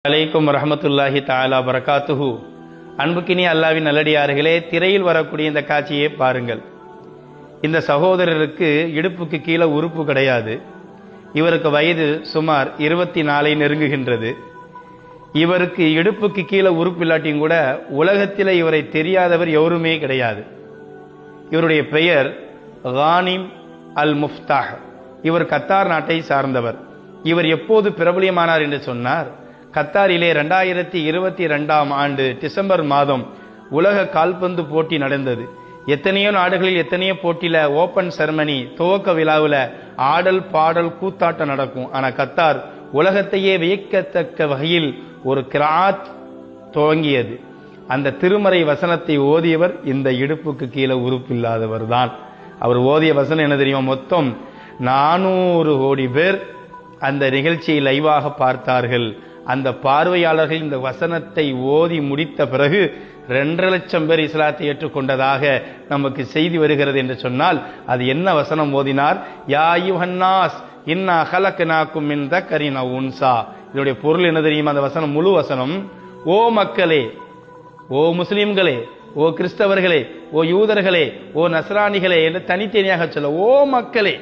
அலைக்கும் வரஹமத்துல்லாஹி தஆலா பரகாத்துஹு. அன்புக்கினி அல்லாஹ்வின் நல்லடியார்களே, திரையில் வரக்கூடிய இந்த காட்சியை பாருங்கள். இந்த சகோதரருக்கு இடுப்புக்கு கீழே உறுப்பு கிடையாது. இவருக்கு வயது சுமார் 24 நெருங்குகின்றது. இவருக்கு இடுப்புக்கு கீழே உறுப்பு இல்லாட்டியும் கூட உலகத்தில் இவரை தெரியாதவர் எவருமே கிடையாது. இவருடைய பெயர் கானிம் அல் முஃப்தாஹ். இவர் கத்தார் நாட்டை சார்ந்தவர். இவர் எப்போது பிரபலியமானார் என்று சொன்னார், கத்தாரிலே 2022ஆம் ஆண்டு டிசம்பர் மாதம் உலக கால்பந்து போட்டி நடந்தது. எத்தனையோ நாடுகளில் எத்தனையோ போட்டியில ஓபன் செரமனி துவக்க விழாவில் ஆடல் பாடல் கூத்தாட்டம் நடக்கும். ஆனா கத்தார் உலகத்தையே வியக்கத்தக்க வகையில் ஒரு கிராத் துவங்கியது. அந்த திருமறை வசனத்தை ஓதியவர் இந்த இடுப்புக்கு கீழே உறுப்பில்லாதவர் தான். அவர் ஓதிய வசனம் என்ன தெரியுமா? மொத்தம் 400 கோடி பேர் அந்த நிகழ்ச்சியை லைவாக பார்த்தார்கள். அந்த பார்வையாளர்கள் இந்த வசனத்தை ஓதி முடித்த பிறகு 2.5 லட்சம் பேர் இஸ்லாத்தை ஏற்றுக்கொண்டதாக நமக்கு செய்தி வருகிறது என்று சொன்னால், அது என்ன வசனம் ஓதினார்? யா அய்யுஹன்னாஸ் இன்னா ஹலக்னாக்கும் மின் தக்கரின் வ உன்சா. இதனுடைய பொருள் என்ன தெரியுமா? அந்த வசனம் முழு வசனம், ஓ மக்களே, ஓ முஸ்லிம்களே, ஓ கிறிஸ்தவர்களே, ஓ யூதர்களே, ஓ நஸ்ரானிகளே என்று தனித்தனியாக சொல்ல, ஓ மக்களே,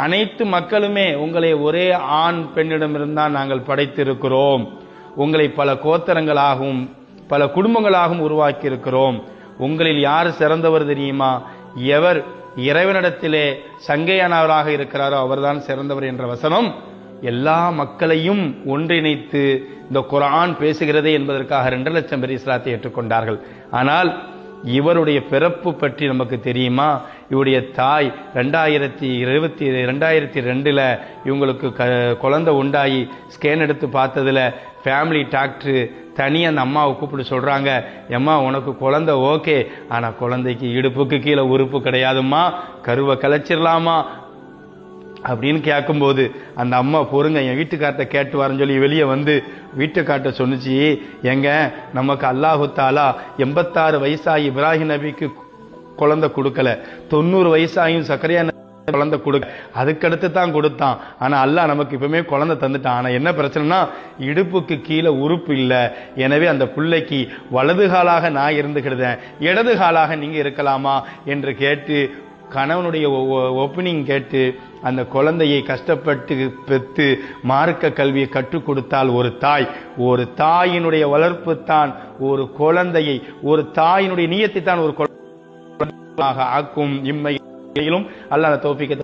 அனைத்து மக்களுமே உங்களை ஒரே ஆண் பெண்ணிடமிருந்தான் நாங்கள் படைத்திருக்கிறோம். உங்களை பல கோத்திரங்களாகவும் பல குடும்பங்களாகவும் உருவாக்கி இருக்கிறோம். உங்களில் யார் சிறந்தவர் தெரியுமா? எவர் இறைவனிடத்திலே சங்கையானவராக இருக்கிறாரோ அவர்தான் சிறந்தவர் என்ற வசனம் எல்லா மக்களையும் ஒன்றிணைத்து இந்த குர்ஆன் பேசுகிறதே என்பதற்காக 2 லட்சம் பேர் இஸ்லாத்தை ஏற்றுக்கொண்டார்கள். ஆனால் இவருடைய பிறப்பு பற்றி நமக்கு தெரியுமா? இவருடைய தாய் 2002 இவங்களுக்கு குழந்தை உண்டாகி ஸ்கேன் எடுத்து பார்த்ததுல ஃபேமிலி டாக்டர் தனி அந்த அம்மாவை கூப்பிட்டு சொல்றாங்க, அம்மா உனக்கு குழந்தை ஓகே, ஆனா குழந்தைக்கு இடுப்புக்கு கீழே உறுப்பு கிடையாதும்மா, கருவை கலைச்சிடலாமா அப்படின்னு கேட்கும்போது அந்த அம்மா பொறுங்க என் வீட்டுக்கார்ட்ட கேட்டு வரேன்னு சொல்லி வெளியே வந்து வீட்டுக்கார்ட்ட சொன்னிச்சு, எங்க நமக்கு அல்லாஹு தாலா 86 வயசாகி இப்ராஹிம் நபிக்கு குழந்தை கொடுக்கல, 90 வயசாயும் சக்கரையா குழந்தை கொடுக்க, அதுக்கடுத்து தான் கொடுத்தான். ஆனா அல்லாஹ் நமக்கு இப்பவுமே குழந்தை தந்துட்டான். ஆனா என்ன பிரச்சனைனா இடுப்புக்கு கீழே உறுப்பு இல்லை. எனவே அந்த பிள்ளைக்கு வலது காலாக நான் இருந்துக்கிடுதேன், இடது காலாக நீங்க இருக்கலாமா என்று கேட்டு கணவனுடைய ஒப்பீனியன் கேட்டு அந்த குழந்தையை கஷ்டப்பட்டு பெற்று மார்க்க கல்வியை கற்றுக் கொடுத்தால் ஒரு தாயினுடைய வளர்ப்பு தான் ஒரு குழந்தையை, ஒரு தாயினுடைய நியத்தை தான் ஒரு குழந்தையாக ஆக்கும். இம்மையிலும் அல்லாஹ் தௌஃபீக்